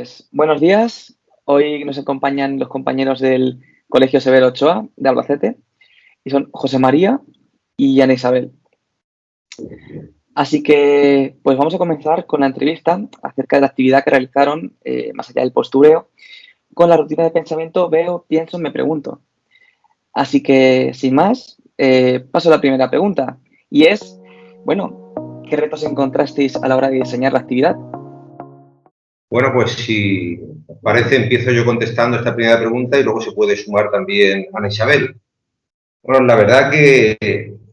Pues buenos días. Hoy nos acompañan los compañeros del Colegio Severo Ochoa de Albacete y son José María y Ana Isabel. Así que pues vamos a comenzar con la entrevista acerca de la actividad que realizaron, más allá del postureo, con la rutina de pensamiento veo, pienso, me pregunto. Así que sin más, paso a la primera pregunta y es, bueno, ¿qué retos encontrasteis a la hora de diseñar la actividad? Bueno, pues si os parece, empiezo yo contestando esta primera pregunta y luego se puede sumar también Ana Isabel. Bueno, la verdad que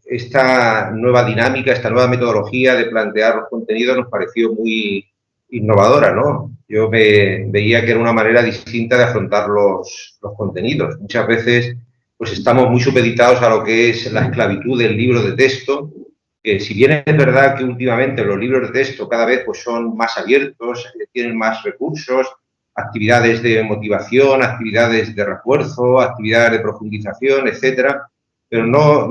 esta nueva dinámica, esta nueva metodología de plantear los contenidos nos pareció muy innovadora, ¿no? Yo veía que era una manera distinta de afrontar los contenidos. Muchas veces pues estamos muy supeditados a lo que es la esclavitud del libro de texto, que si bien es verdad que últimamente los libros de texto cada vez pues, son más abiertos, tienen más recursos, actividades de motivación, actividades de refuerzo, actividades de profundización, etcétera, pero no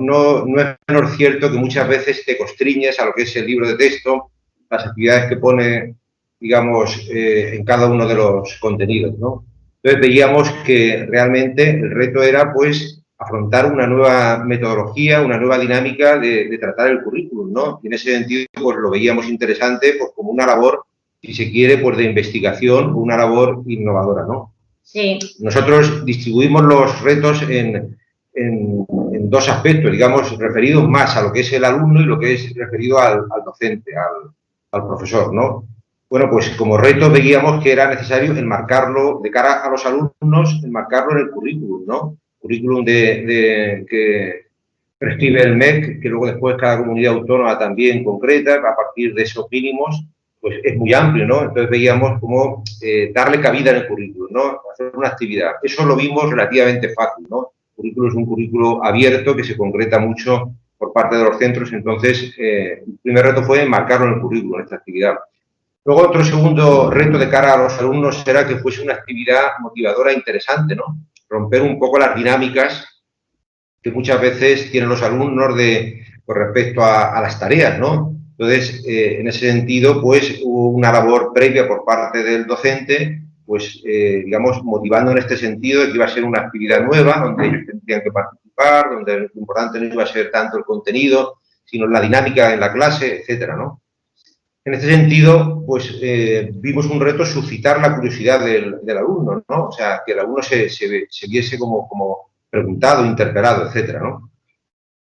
es menor cierto que muchas veces te constriñes a lo que es el libro de texto, las actividades que pone, digamos, en cada uno de los contenidos, ¿no? Entonces veíamos que realmente el reto era, pues, afrontar una nueva metodología, una nueva dinámica de tratar el currículum, ¿no? Y en ese sentido, pues, lo veíamos interesante, pues, como una labor, si se quiere, pues, de investigación, una labor innovadora, ¿no? Sí. Nosotros distribuimos los retos en dos aspectos, digamos, referidos más a lo que es el alumno y lo que es referido al docente, al profesor, ¿no? Bueno, pues como reto veíamos que era necesario enmarcarlo de cara a los alumnos, enmarcarlo en el currículum, ¿no? Currículum que prescribe el MEC, que luego después cada comunidad autónoma también concreta, a partir de esos mínimos, pues es muy amplio, ¿no? Entonces veíamos cómo darle cabida en el currículum, ¿no? Hacer una actividad. Eso lo vimos relativamente fácil, ¿no? El currículum es un currículo abierto que se concreta mucho por parte de los centros, entonces el primer reto fue enmarcarlo en el currículum, en esta actividad. Luego otro segundo reto de cara a los alumnos era que fuese una actividad motivadora e interesante, ¿no? Romper un poco las dinámicas que muchas veces tienen los alumnos con respecto a las tareas, ¿no? Entonces, en ese sentido, pues hubo una labor previa por parte del docente, pues, digamos, motivando en este sentido de que iba a ser una actividad nueva, donde ellos tendrían que participar, donde lo importante no iba a ser tanto el contenido, sino la dinámica en la clase, etcétera, ¿no? En este sentido, pues vimos un reto suscitar la curiosidad del alumno, ¿no? O sea, que el alumno se viese como preguntado, interpelado, etcétera, ¿no?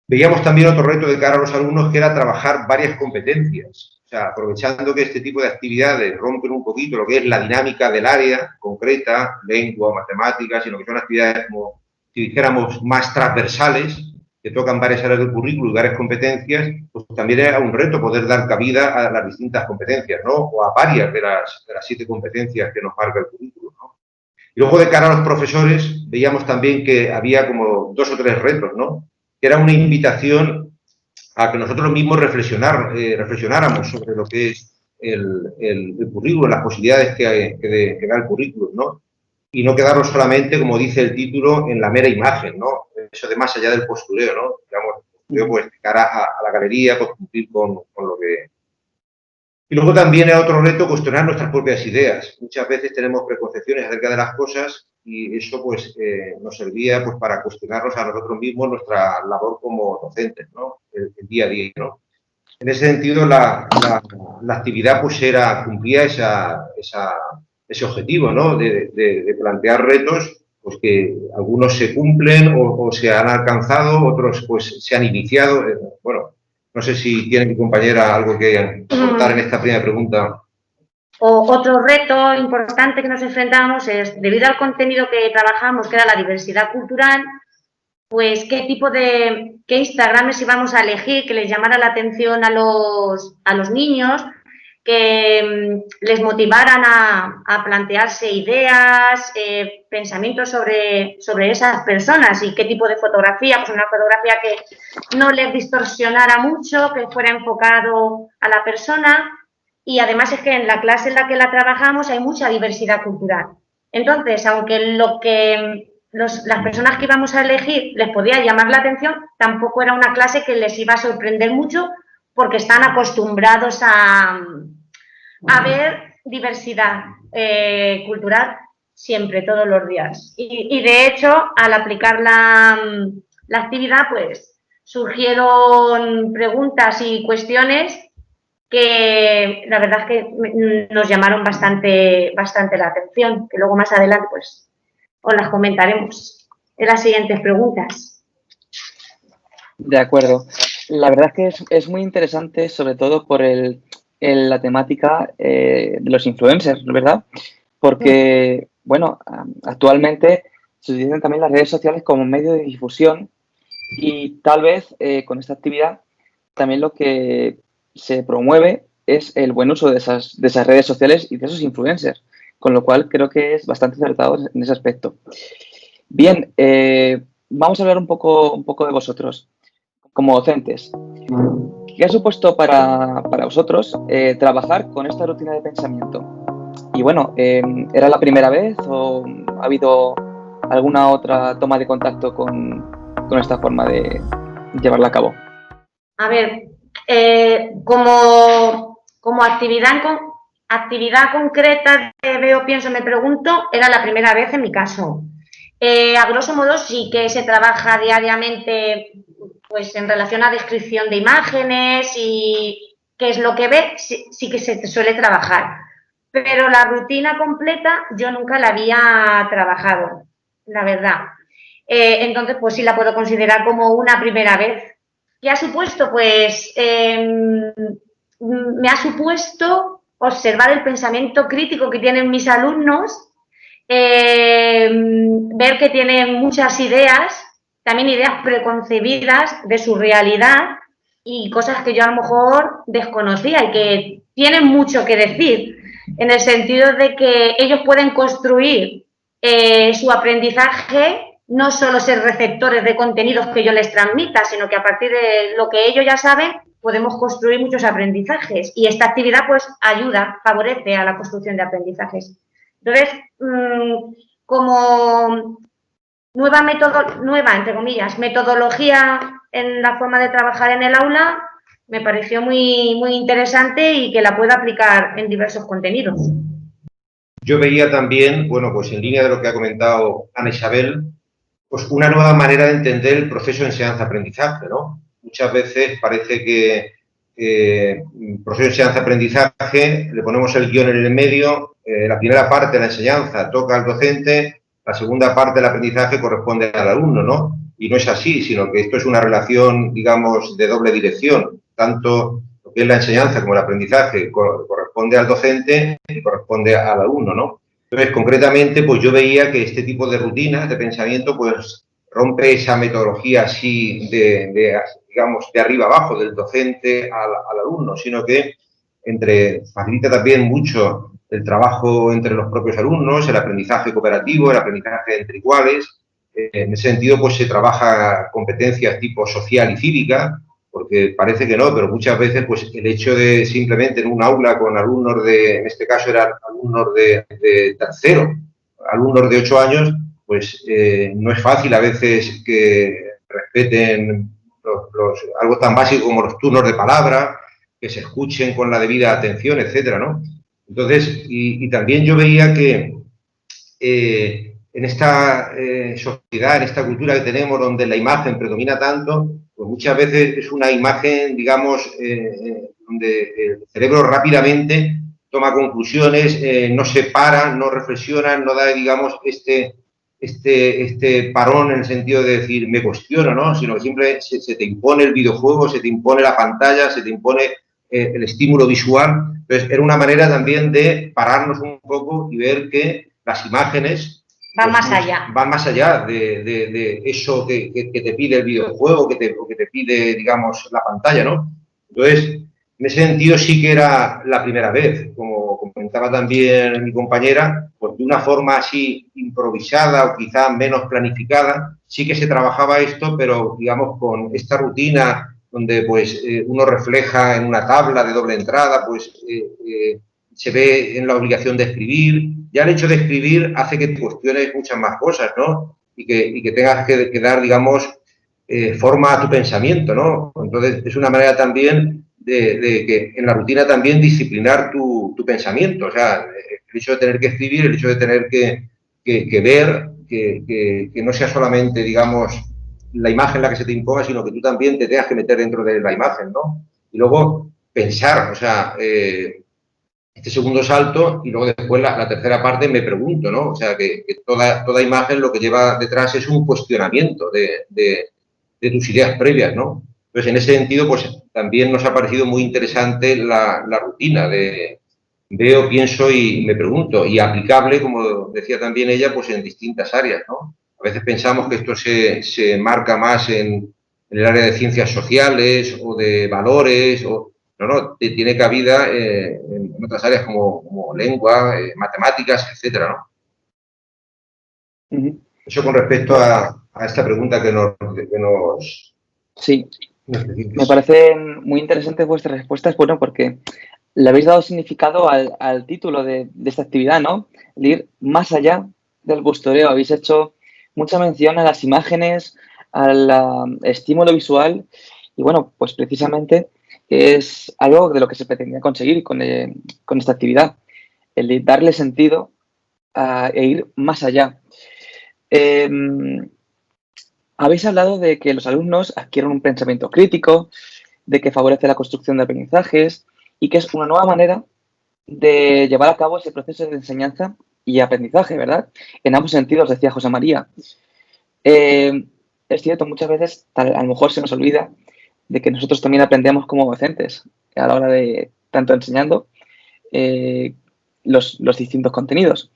Veíamos también otro reto de cara a los alumnos que era trabajar varias competencias. O sea, aprovechando que este tipo de actividades rompen un poquito lo que es la dinámica del área concreta, lengua, matemáticas, sino que son actividades como, si dijéramos, más transversales, que tocan varias áreas del currículo y varias competencias, pues también era un reto poder dar cabida a las distintas competencias, ¿no? O a varias de las 7 competencias que nos marca el currículo, ¿no? Y luego, de cara a los profesores, veíamos también que había como 2 o 3 retos, ¿no? Que era una invitación a que nosotros mismos reflexionáramos sobre lo que es el currículo, las posibilidades que da el currículum, ¿no? Y no quedarnos solamente, como dice el título, en la mera imagen, ¿no? Eso de más allá del postureo, ¿no? Digamos, pues, de cara a la galería, pues cumplir con lo que... Y luego también es otro reto cuestionar nuestras propias ideas. Muchas veces tenemos preconcepciones acerca de las cosas y eso pues nos servía pues para cuestionarnos a nosotros mismos nuestra labor como docentes, ¿no? El día a día, ¿no? En ese sentido la actividad pues cumplía ese objetivo, ¿no? De plantear retos pues que algunos se cumplen o se han alcanzado, otros pues se han iniciado. Bueno, no sé si tiene mi compañera algo que aportar en esta primera pregunta. Otro reto importante que nos enfrentamos es, debido al contenido que trabajamos, que era la diversidad cultural, pues qué Instagrames íbamos a elegir que les llamara la atención a los niños, que les motivaran a plantearse ideas, pensamientos sobre esas personas y qué tipo de fotografía, pues una fotografía que no les distorsionara mucho, que fuera enfocado a la persona. Y además es que en la clase en la que la trabajamos hay mucha diversidad cultural. Entonces, aunque las personas que íbamos a elegir les podía llamar la atención, tampoco era una clase que les iba a sorprender mucho porque están acostumbrados a ver diversidad cultural siempre, todos los días. Y de hecho, al aplicar la actividad, pues surgieron preguntas y cuestiones que la verdad es que nos llamaron bastante la atención, que luego más adelante pues os las comentaremos en las siguientes preguntas. De acuerdo. La verdad es que es muy interesante, sobre todo por la temática de los influencers, ¿verdad? Porque, bueno, actualmente se utilizan también las redes sociales como medio de difusión y tal vez con esta actividad también lo que se promueve es el buen uso de esas redes sociales y de esos influencers, con lo cual creo que es bastante acertado en ese aspecto. Bien, vamos a hablar un poco de vosotros, como docentes. ¿Qué ha supuesto para vosotros trabajar con esta rutina de pensamiento? Y bueno, ¿era la primera vez o ha habido alguna otra toma de contacto con esta forma de llevarla a cabo? A ver, como actividad concreta de Veo, Pienso, Me Pregunto, era la primera vez en mi caso. A grosso modo sí que se trabaja diariamente pues en relación a descripción de imágenes y qué es lo que ve, sí que se suele trabajar. Pero la rutina completa yo nunca la había trabajado, la verdad. Entonces, pues sí la puedo considerar como una primera vez. ¿Qué ha supuesto? Pues me ha supuesto observar el pensamiento crítico que tienen mis alumnos, ver que tienen muchas ideas, también ideas preconcebidas de su realidad y cosas que yo a lo mejor desconocía y que tienen mucho que decir, en el sentido de que ellos pueden construir su aprendizaje, no solo ser receptores de contenidos que yo les transmita, sino que a partir de lo que ellos ya saben, podemos construir muchos aprendizajes. Y esta actividad, pues, ayuda, favorece a la construcción de aprendizajes. Entonces, como nueva, entre comillas, metodología en la forma de trabajar en el aula, me pareció muy interesante y que la pueda aplicar en diversos contenidos. Yo veía también, bueno, pues en línea de lo que ha comentado Ana Isabel, pues una nueva manera de entender el proceso de enseñanza-aprendizaje, ¿no? Muchas veces parece que el proceso de enseñanza-aprendizaje le ponemos el guión en el medio, la primera parte de la enseñanza toca al docente, la segunda parte del aprendizaje corresponde al alumno, ¿no? Y no es así, sino que esto es una relación, digamos, de doble dirección. Tanto lo que es la enseñanza como el aprendizaje corresponde al docente y corresponde al alumno, ¿no? Entonces, concretamente, pues yo veía que este tipo de rutinas de pensamiento, pues rompe esa metodología así digamos, de arriba abajo, del docente al alumno, sino que facilita también mucho el trabajo entre los propios alumnos, el aprendizaje cooperativo, el aprendizaje entre iguales. En ese sentido, pues se trabaja competencias tipo social y cívica, porque parece que no, pero muchas veces pues el hecho de simplemente en un aula con alumnos en este caso eran alumnos de tercero, alumnos de 8 años, pues no es fácil a veces que respeten algo tan básico como los turnos de palabra, que se escuchen con la debida atención, etcétera, ¿no? Entonces, y también yo veía que en esta sociedad, en esta cultura que tenemos donde la imagen predomina tanto, pues muchas veces es una imagen, digamos, donde el cerebro rápidamente toma conclusiones, no se para, no reflexiona, no da, digamos, este parón en el sentido de decir, me cuestiono, ¿no? Sino que siempre se te impone el videojuego, se te impone la pantalla, se te impone el estímulo visual. Entonces, era una manera también de pararnos un poco y ver que las imágenes van más allá. Van más allá de eso que te pide el videojuego, que te pide, digamos, la pantalla, ¿no? Entonces, en ese sentido sí que era la primera vez, como comentaba también mi compañera, pues de una forma así improvisada o quizá menos planificada, sí que se trabajaba esto, pero digamos con esta rutina donde pues uno refleja en una tabla de doble entrada, pues se ve en la obligación de escribir. Ya el hecho de escribir hace que te cuestiones muchas más cosas, ¿no? Y que tengas que dar, digamos, forma a tu pensamiento, ¿no? Entonces, es una manera también de que en la rutina también disciplinar tu pensamiento. O sea, el hecho de tener que escribir, el hecho de tener que ver, que no sea solamente, digamos, la imagen la que se te imponga, sino que tú también te tengas que meter dentro de la imagen, ¿no? Y luego pensar, o sea, este segundo salto y luego después la tercera parte me pregunto, ¿no? O sea, que toda imagen lo que lleva detrás es un cuestionamiento de tus ideas previas, ¿no? Entonces, en ese sentido, pues también nos ha parecido muy interesante la rutina de veo, pienso y me pregunto, y aplicable, como decía también ella, pues en distintas áreas, ¿no? A veces pensamos que esto se marca más en el área de ciencias sociales o de valores, no, tiene cabida en otras áreas como lengua, matemáticas, etcétera, ¿no? Eso con respecto a esta pregunta que nos Sí, me parecen muy interesantes vuestras respuestas, bueno, porque le habéis dado significado al título de esta actividad, ¿no? El ir más allá del postureo. Habéis hecho mucha mención a las imágenes, al estímulo visual y, bueno, pues precisamente es algo de lo que se pretendía conseguir con esta actividad, el de darle sentido e ir más allá. Habéis hablado de que los alumnos adquieren un pensamiento crítico, de que favorece la construcción de aprendizajes y que es una nueva manera de llevar a cabo ese proceso de enseñanza y aprendizaje, ¿verdad? En ambos sentidos, decía José María. Es cierto, muchas veces a lo mejor se nos olvida de que nosotros también aprendemos como docentes a la hora de, tanto enseñando los distintos contenidos.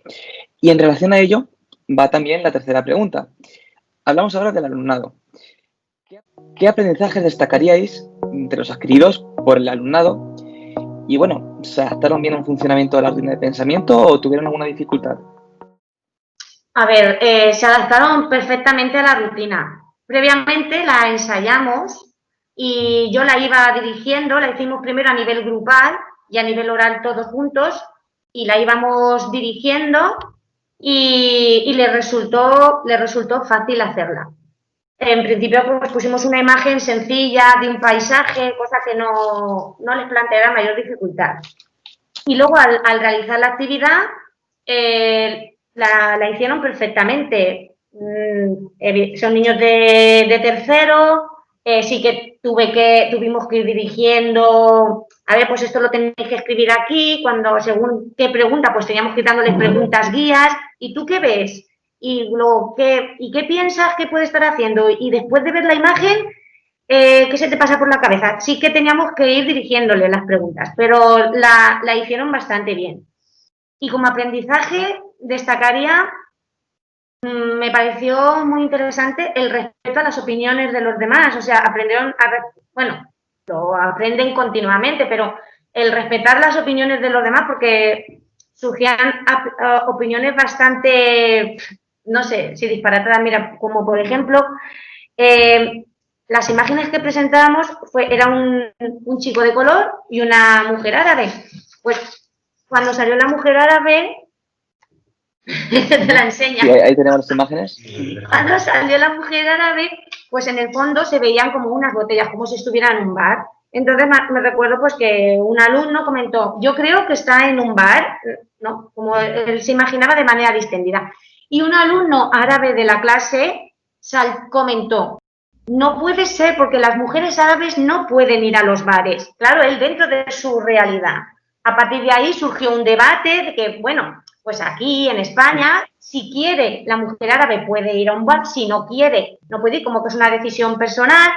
Y en relación a ello va también la tercera pregunta. Hablamos ahora del alumnado. ¿Qué aprendizajes destacaríais de los adquiridos por el alumnado? Y bueno, ¿se adaptaron bien al funcionamiento de la rutina de pensamiento o tuvieron alguna dificultad? A ver, se adaptaron perfectamente a la rutina. Previamente la ensayamos y yo la iba dirigiendo, la hicimos primero a nivel grupal y a nivel oral todos juntos y la íbamos dirigiendo y le resultó fácil hacerla. En principio pues pusimos una imagen sencilla de un paisaje, cosa que no les planteara mayor dificultad. Y luego al realizar la actividad la hicieron perfectamente. Son niños de tercero, sí que tuvimos que ir dirigiendo, a ver, pues esto lo tenéis que escribir aquí, cuando según qué pregunta, pues teníamos que ir dándoles preguntas guías, ¿y tú qué ves? ¿Y qué piensas que puede estar haciendo? Y después de ver la imagen, ¿qué se te pasa por la cabeza? Sí que teníamos que ir dirigiéndole las preguntas, pero la hicieron bastante bien. Y como aprendizaje destacaría, me pareció muy interesante el respeto a las opiniones de los demás. O sea, aprendieron bueno, lo aprenden continuamente, pero el respetar las opiniones de los demás, porque surgían opiniones bastante, no sé si disparatadas, mira, como por ejemplo, las imágenes que presentábamos era un chico de color y una mujer árabe. Pues cuando salió la mujer árabe, te la enseña. Sí, ahí tenemos las imágenes. Cuando salió la mujer árabe, pues en el fondo se veían como unas botellas, como si estuviera en un bar. Entonces me recuerdo pues que un alumno comentó, yo creo que está en un bar, ¿no? Como él se imaginaba de manera distendida. Y un alumno árabe de la clase comentó, no puede ser porque las mujeres árabes no pueden ir a los bares. Claro, él dentro de su realidad. A partir de ahí surgió un debate de que, bueno, pues aquí en España, si quiere la mujer árabe puede ir a un bar, si no quiere no puede ir, como que es una decisión personal.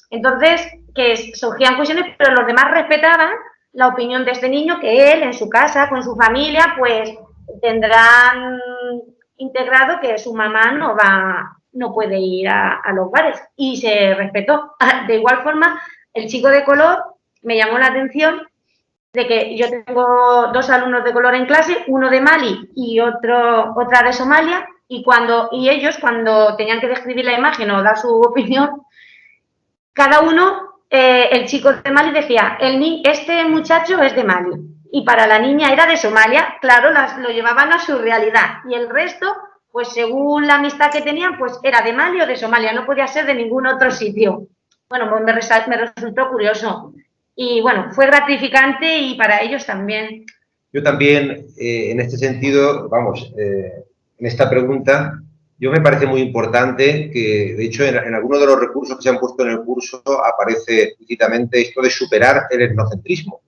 Entonces, que surgían cuestiones, pero los demás respetaban la opinión de este niño, que él en su casa, con su familia, pues tendrán integrado que su mamá no puede ir a los bares, y se respetó. De igual forma, el chico de color me llamó la atención de que yo tengo dos alumnos de color en clase, uno de Mali y otra de Somalia, y ellos cuando tenían que describir la imagen o dar su opinión, cada uno, el chico de Mali decía, este muchacho es de Mali, y para la niña era de Somalia, claro, lo llevaban a su realidad, y el resto, pues según la amistad que tenían, pues era de Mali o de Somalia, no podía ser de ningún otro sitio. Bueno, pues me resultó curioso. y bueno, fue gratificante y para ellos también. Yo también, en este sentido, vamos, en esta pregunta, yo me parece muy importante que, de hecho, en algunos de los recursos que se han puesto en el curso aparece explícitamente esto de superar el etnocentrismo.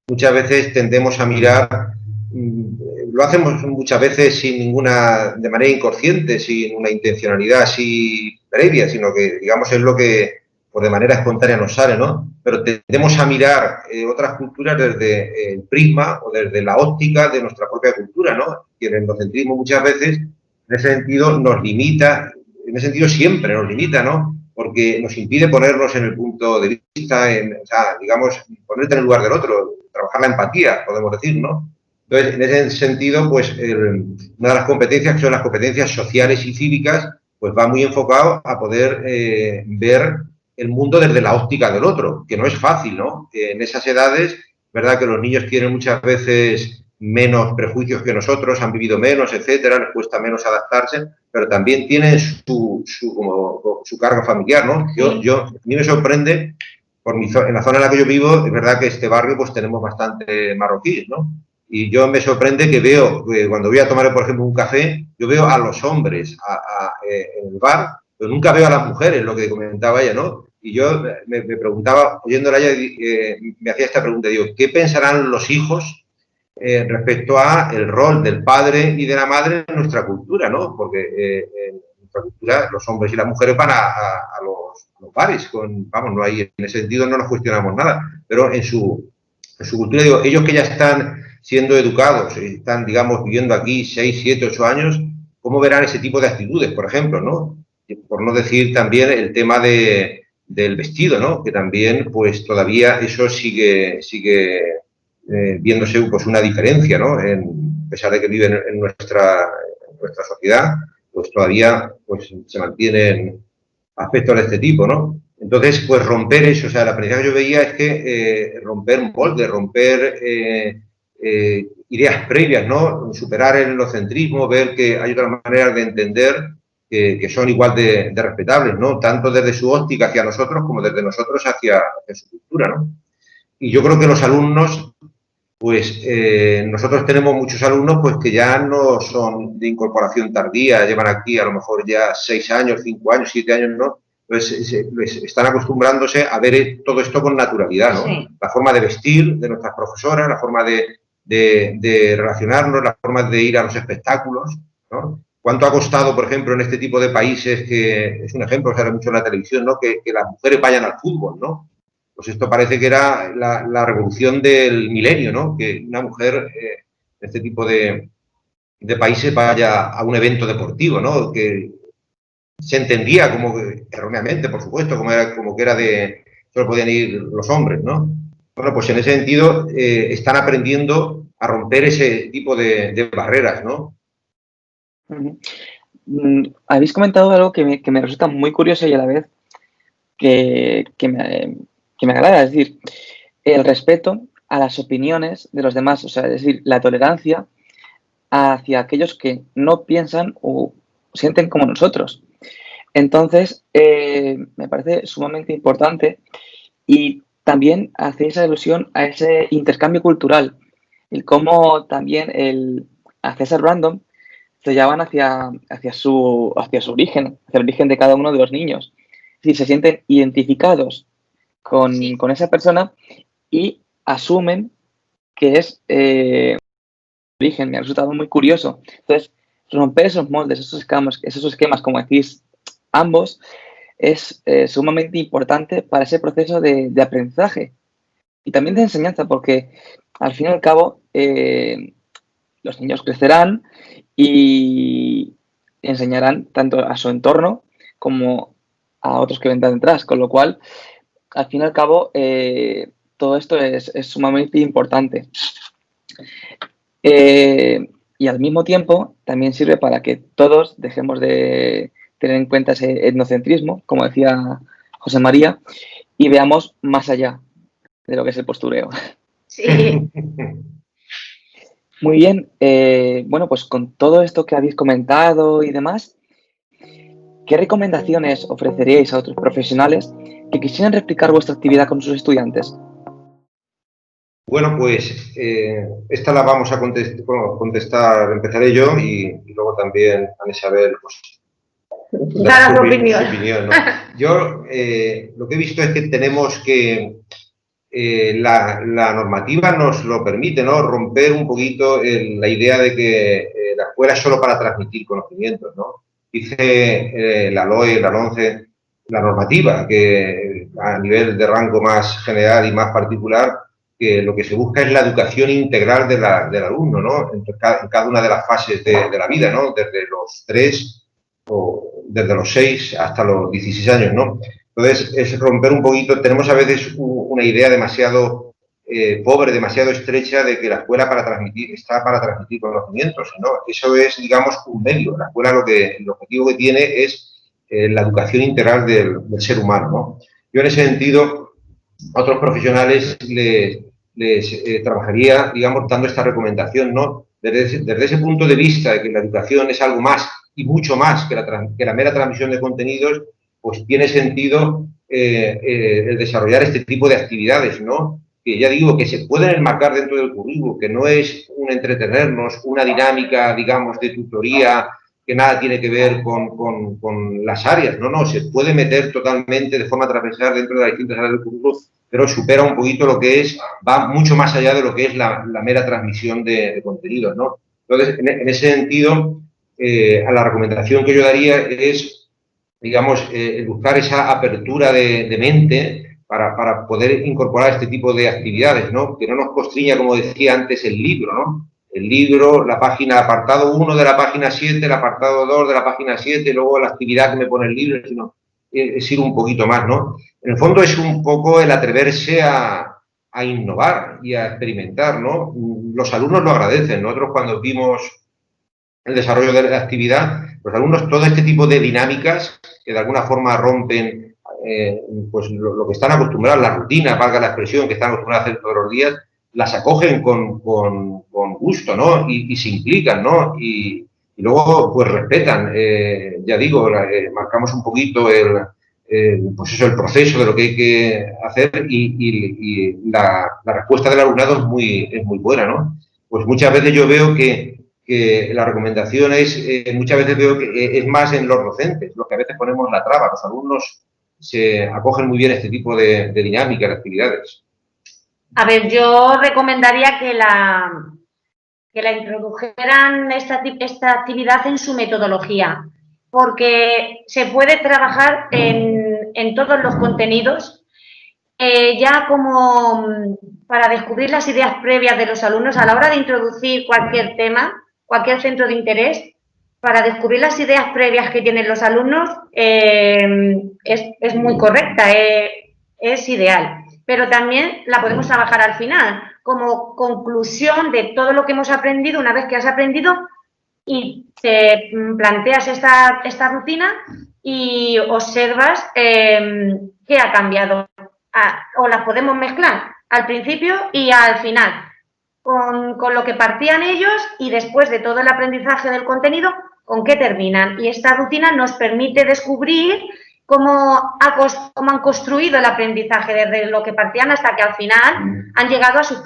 Muchas veces tendemos a mirar, lo hacemos muchas veces sin ninguna, de manera inconsciente, sin una intencionalidad así previa, sino que, digamos, es lo que pues de manera espontánea nos sale, ¿no? Pero tendemos a mirar otras culturas desde el prisma o desde la óptica de nuestra propia cultura, ¿no? Y el etnocentrismo muchas veces, en ese sentido, nos limita, en ese sentido siempre nos limita, ¿no? Porque nos impide ponernos en el punto de vista, o sea, digamos, ponerte en el lugar del otro, trabajar la empatía, podemos decir, ¿no? Entonces, en ese sentido, pues, una de las competencias, que son las competencias sociales y cívicas, pues va muy enfocado a poder ver el mundo desde la óptica del otro, que no es fácil, ¿no? En esas edades, verdad que los niños tienen muchas veces menos prejuicios que nosotros, han vivido menos, etcétera, les cuesta menos adaptarse, pero también tienen su carga familiar, ¿no? A mí me sorprende, en la zona en la que yo vivo, es verdad que este barrio pues tenemos bastante marroquíes, ¿no? Y yo me sorprende que veo, cuando voy a tomar, por ejemplo, un café, yo veo a los hombres en el bar, pero nunca veo a las mujeres, lo que comentaba ella, ¿no? Y yo me preguntaba, oyéndola ella, me hacía esta pregunta, digo, ¿qué pensarán los hijos respecto a el rol del padre y de la madre en nuestra cultura, ¿no? Porque en nuestra cultura los hombres y las mujeres van a los bares, vamos, no hay, en ese sentido no nos cuestionamos nada, pero en su cultura, digo, ellos que ya están siendo educados, están, digamos, viviendo aquí 6, 7, 8 años, ¿cómo verán ese tipo de actitudes, por ejemplo, ¿no? Por no decir también el tema del vestido, ¿no? Que también, pues, todavía eso sigue viéndose pues una diferencia, ¿no? A pesar de que viven en nuestra sociedad, pues todavía pues, se mantienen aspectos de este tipo, ¿no? Entonces, pues romper eso, o sea, la aprendizaje que yo veía es que romper moldes, romper ideas previas, ¿no? Superar el etnocentrismo, ver que hay otras maneras de entender que son igual de respetables, ¿no? Tanto desde su óptica hacia nosotros como desde nosotros hacia su cultura, ¿no? Y yo creo que los alumnos, pues nosotros tenemos muchos alumnos pues que ya no son de incorporación tardía, llevan aquí a lo mejor ya 6 años, 5 años, 7 años, ¿no? Pues están acostumbrándose a ver todo esto con naturalidad, ¿no? Sí. La forma de vestir de nuestras profesoras, la forma de relacionarnos, la forma de ir a los espectáculos, ¿no? ¿Cuánto ha costado, por ejemplo, en este tipo de países, que es un ejemplo, se habla mucho en la televisión, ¿no? Que las mujeres vayan al fútbol, ¿no? Pues esto parece que era la revolución del milenio, ¿no? Que una mujer de este tipo de países vaya a un evento deportivo, ¿no? Que se entendía como que, erróneamente, por supuesto, como que era de solo podían ir los hombres, ¿no? Bueno, pues en ese sentido están aprendiendo a romper ese tipo de barreras, ¿no? Habéis comentado algo que me resulta muy curioso y a la vez que me agrada, es decir, el respeto a las opiniones de los demás, o sea, es decir, la tolerancia hacia aquellos que no piensan o sienten como nosotros. Entonces, me parece sumamente importante y también hace esa alusión a ese intercambio cultural, el cómo también a César Random se llevan hacia su origen, hacia el origen de cada uno de los niños. Es decir, se sienten identificados con esa persona y asumen que es origen. Me ha resultado muy curioso. Entonces, romper esos moldes, esos esquemas, como decís ambos, es sumamente importante para ese proceso de aprendizaje y también de enseñanza, porque al fin y al cabo los niños crecerán y enseñarán tanto a su entorno como a otros que vendrán detrás, con lo cual, al fin y al cabo, todo esto es sumamente importante. Y al mismo tiempo, también sirve para que todos dejemos de tener en cuenta ese etnocentrismo, como decía José María, y veamos más allá de lo que es el postureo. Sí. Muy bien, bueno, pues con todo esto que habéis comentado y demás, ¿qué recomendaciones ofreceríais a otros profesionales que quisieran replicar vuestra actividad con sus estudiantes? Bueno, pues esta la vamos a contestar, empezaré yo y luego también Ana Isabel, pues, Cada su opinión. opinión, ¿no? Yo lo que he visto es que tenemos que, la normativa nos lo permite, ¿no? Romper un poquito la idea de que la escuela es solo para transmitir conocimientos, ¿no? Dice la LOE, la LONCE, la normativa, que a nivel de rango más general y más particular, que lo que se busca es la educación integral del alumno, ¿no? En cada una de las fases de la vida, ¿no? Desde los 3 o desde los 6 hasta los 16 años, ¿no? Entonces, es romper un poquito, tenemos a veces una idea demasiado pobre, demasiado estrecha de que la escuela está para transmitir conocimientos, ¿no? Eso es, digamos, un medio. La escuela el objetivo que tiene es la educación integral del ser humano, ¿no? Yo en ese sentido, a otros profesionales les trabajaría, digamos, dando esta recomendación, ¿no? Desde ese punto de vista de que la educación es algo más y mucho más que la mera transmisión de contenidos, pues tiene sentido el desarrollar este tipo de actividades, ¿no? Que ya digo, que se pueden enmarcar dentro del currículo, que no es un entretenernos, una dinámica, digamos, de tutoría que nada tiene que ver con las áreas, no, se puede meter totalmente de forma transversal dentro de las distintas áreas del currículo, pero supera un poquito lo que es, va mucho más allá de lo que es la mera transmisión de contenidos, ¿no? Entonces, en ese sentido, a la recomendación que yo daría es, digamos, buscar esa apertura de mente para poder incorporar este tipo de actividades, ¿no? Que no nos constriña, como decía antes, el libro, ¿no? El libro, la página, apartado 1 de la página 7, el apartado 2 de la página 7, luego la actividad que me pone el libro, sino es ir un poquito más, ¿no? En el fondo es un poco el atreverse a innovar y a experimentar, ¿no? Los alumnos lo agradecen. Nosotros cuando vimos el desarrollo de la actividad, los alumnos, todo este tipo de dinámicas que de alguna forma rompen pues lo que están acostumbrados, la rutina, valga la expresión, que están acostumbrados a hacer todos los días, las acogen con gusto, ¿no? Y se implican, ¿no? Y luego, pues respetan, ya digo, marcamos un poquito pues eso, el proceso de lo que hay que hacer y la respuesta del alumnado es muy buena, ¿no? Pues muchas veces yo veo que la recomendación es, muchas veces veo que es más en los docentes, los que a veces ponemos la traba. Los alumnos se acogen muy bien este tipo de dinámicas, de actividades. A ver, yo recomendaría que la introdujeran esta actividad en su metodología, porque se puede trabajar en todos los contenidos, ya como para descubrir las ideas previas de los alumnos a la hora de introducir cualquier tema, cualquier centro de interés, para descubrir las ideas previas que tienen los alumnos, es muy correcta, es ideal. Pero también la podemos trabajar al final, como conclusión de todo lo que hemos aprendido. Una vez que has aprendido y te planteas esta rutina y observas qué ha cambiado. O las podemos mezclar al principio y al final, con lo que partían ellos y después de todo el aprendizaje del contenido, con qué terminan. Y esta rutina nos permite descubrir cómo han construido el aprendizaje desde lo que partían hasta que al final han llegado a sus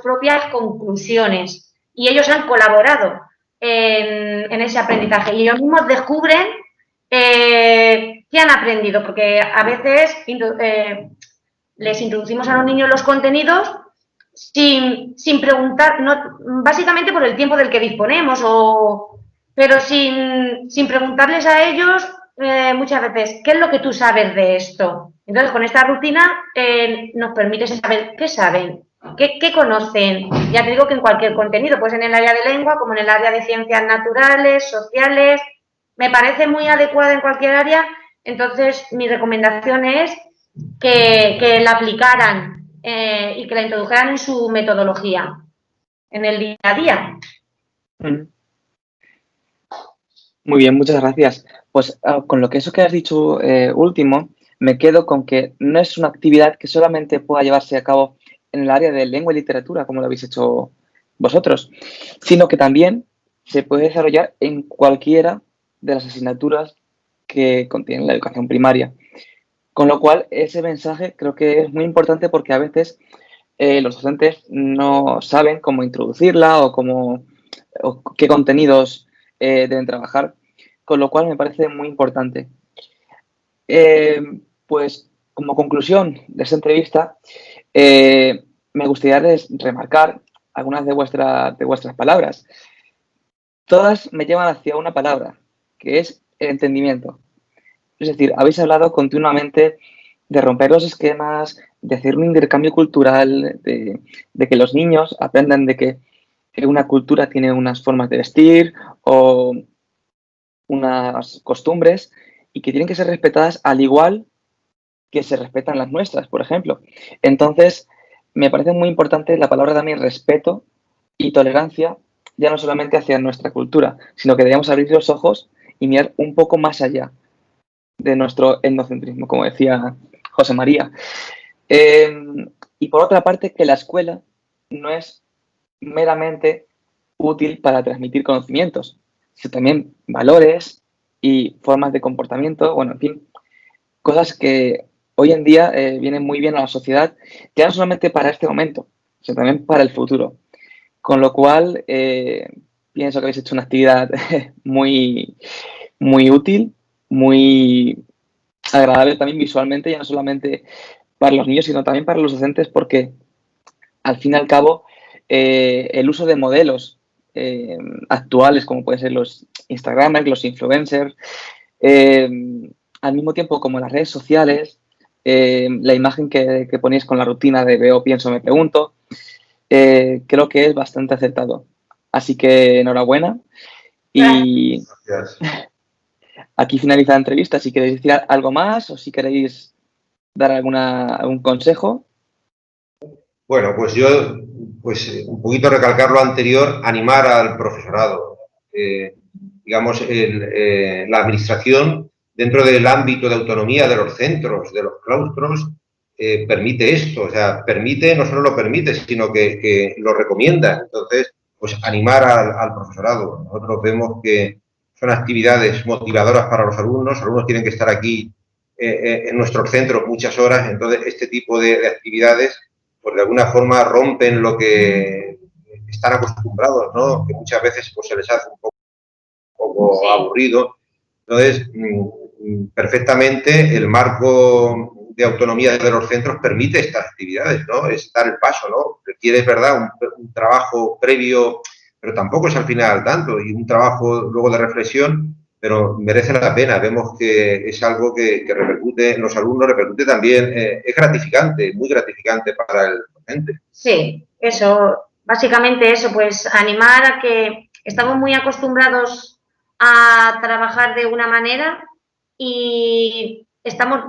propias conclusiones y ellos han colaborado en ese aprendizaje y ellos mismos descubren qué han aprendido, porque a veces les introducimos a los niños los contenidos sin preguntar, no, básicamente por el tiempo del que disponemos, pero sin preguntarles a ellos muchas veces, ¿qué es lo que tú sabes de esto? Entonces, con esta rutina nos permite saber qué saben, qué conocen. Ya te digo que en cualquier contenido, pues en el área de lengua, como en el área de ciencias naturales, sociales, me parece muy adecuada en cualquier área. Entonces, mi recomendación es que la aplicaran y que la introdujeran en su metodología, en el día a día. Muy bien, muchas gracias. Pues con lo que eso que has dicho último, me quedo con que no es una actividad que solamente pueda llevarse a cabo en el área de lengua y literatura, como lo habéis hecho vosotros, sino que también se puede desarrollar en cualquiera de las asignaturas que contienen la educación primaria. Con lo cual, ese mensaje creo que es muy importante porque a veces los docentes no saben cómo introducirla o qué contenidos deben trabajar, con lo cual me parece muy importante. Pues como conclusión de esta entrevista, me gustaría remarcar algunas de vuestras palabras. Todas me llevan hacia una palabra, que es el entendimiento. Es decir, habéis hablado continuamente de romper los esquemas, de hacer un intercambio cultural, de que los niños aprendan de que una cultura tiene unas formas de vestir o unas costumbres y que tienen que ser respetadas al igual que se respetan las nuestras, por ejemplo. Entonces, me parece muy importante la palabra también respeto y tolerancia, ya no solamente hacia nuestra cultura, sino que debemos abrir los ojos y mirar un poco más allá de nuestro etnocentrismo, como decía José María. Y por otra parte, que la escuela no es meramente útil para transmitir conocimientos, sino también valores y formas de comportamiento, bueno, en fin, cosas que hoy en día vienen muy bien a la sociedad, ya no solamente para este momento, sino también para el futuro. Con lo cual, pienso que habéis hecho una actividad muy, muy útil, muy agradable también visualmente, ya no solamente para los niños, sino también para los docentes, porque al fin y al cabo el uso de modelos actuales, como pueden ser los Instagramers, los influencers, al mismo tiempo como las redes sociales, la imagen que ponéis con la rutina de veo, pienso, me pregunto, creo que es bastante acertado. Así que enhorabuena. Y Gracias. aquí finaliza la entrevista. Si queréis decir algo más o si queréis dar algún consejo. Bueno, pues yo, un poquito recalcar lo anterior, animar al profesorado. Digamos, la administración, dentro del ámbito de autonomía de los centros, de los claustros, permite esto. O sea, permite, no solo lo permite, sino que lo recomienda. Entonces, pues animar al profesorado. Nosotros vemos que son actividades motivadoras para los alumnos tienen que estar aquí en nuestros centros muchas horas, entonces este tipo de actividades pues de alguna forma rompen lo que están acostumbrados, ¿no? Que muchas veces pues, se les hace un poco sí, aburrido. Entonces, perfectamente el marco de autonomía de los centros permite estas actividades, ¿no? Es dar el paso, ¿no? Requiere, es verdad, un trabajo previo, pero tampoco es al final tanto, y un trabajo luego de reflexión, pero merece la pena. Vemos que es algo que repercute en los alumnos, repercute también, es gratificante, muy gratificante para el docente. Sí, eso, básicamente eso, pues animar a que estamos muy acostumbrados a trabajar de una manera y estamos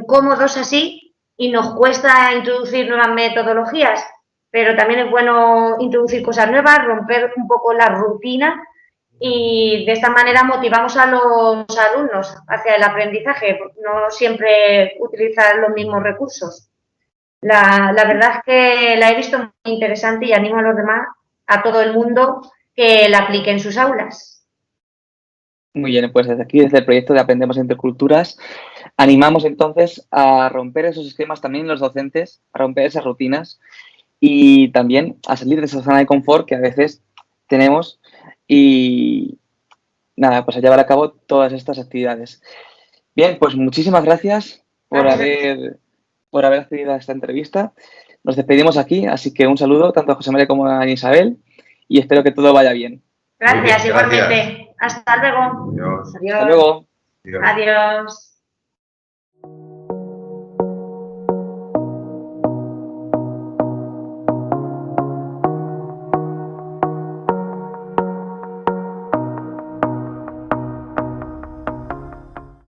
cómodos así y nos cuesta introducir nuevas metodologías, pero también es bueno introducir cosas nuevas, romper un poco la rutina y de esta manera motivamos a los alumnos hacia el aprendizaje, no siempre utilizar los mismos recursos. La verdad es que la he visto muy interesante y animo a los demás, a todo el mundo, que la aplique en sus aulas. Muy bien, pues desde aquí, desde el proyecto de Aprendemos entre Culturas, animamos entonces a romper esos esquemas también los docentes, a romper esas rutinas y también a salir de esa zona de confort que a veces tenemos y nada, pues a llevar a cabo todas estas actividades. Bien, pues muchísimas gracias por haber accedido a esta entrevista. Nos despedimos aquí, así que un saludo tanto a José María como a Isabel y espero que todo vaya bien. Gracias, igualmente. Hasta luego. Adiós. Adiós. Hasta luego. Adiós. Adiós.